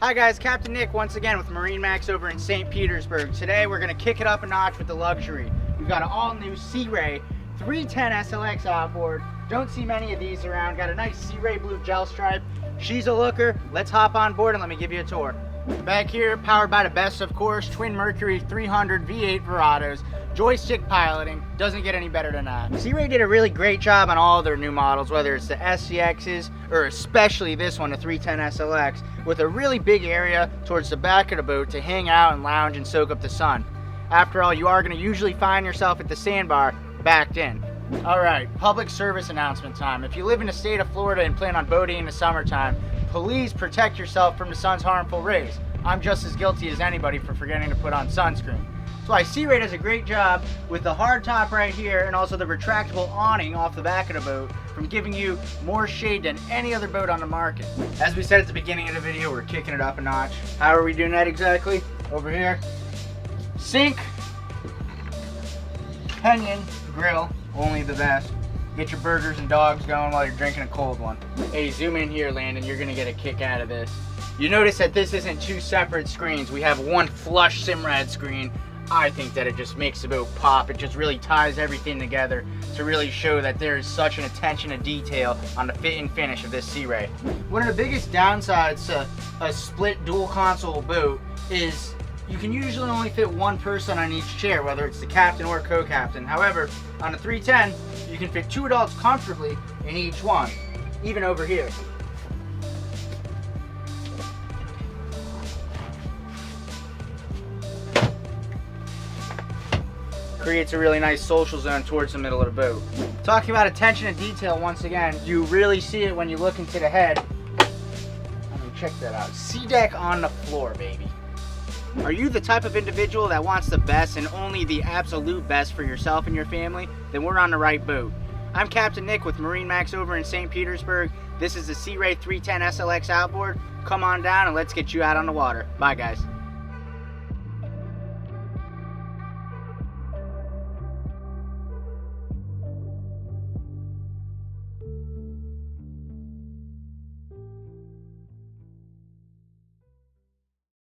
Hi guys, Captain Nick once again with MarineMax over in St. Petersburg. Today we're going to kick it up a notch with the luxury. We've got an all-new Sea Ray 310 SLX outboard. Don't see many of these around. Got a nice Sea Ray blue gel stripe. She's a looker. Let's hop on board and let me give you a tour. Back here, powered by the best, of course, twin Mercury 300 V8 Verados. Joystick piloting, doesn't get any better than that. Sea Ray did a really great job on all their new models, whether it's the SLXs or especially this one, the 310 SLX, with a really big area towards the back of the boat to hang out and lounge and soak up the sun. After all, you are going to usually find yourself at the sandbar backed in. Alright, public service announcement time. If you live in the state of Florida and plan on boating in the summertime, please protect yourself from the sun's harmful rays. I'm just as guilty as anybody for forgetting to put on sunscreen. That's why Sea Ray does a great job with the hard top right here and also the retractable awning off the back of the boat from giving you more shade than any other boat on the market. As we said at the beginning of the video, we're kicking it up a notch. How are we doing that exactly? Over here. Sink, pinion, grill, only the best. Get your burgers and dogs going while you're drinking a cold one. Hey, zoom in here, Landon. You're gonna get a kick out of this. You notice that this isn't two separate screens. We have one flush Simrad screen. I think that it just makes the boat pop. It just really ties everything together to really show that there is such an attention to detail on the fit and finish of this Sea Ray. One of the biggest downsides to a split dual console boat is you can usually only fit one person on each chair, whether it's the captain or co-captain. However, on a 310, you can fit two adults comfortably in each one, even over here. Creates a really nice social zone towards the middle of the boat. Talking about attention to detail once again, you really see it when you look into the head. I mean, check that out. Sea deck on the floor, baby. Are you the type of individual that wants the best and only the absolute best for yourself and your family? Then we're on the right boat. I'm Captain Nick with MarineMax over in St. Petersburg. This is the Sea Ray 310 SLX outboard. Come on down and let's get you out on the water. Bye guys.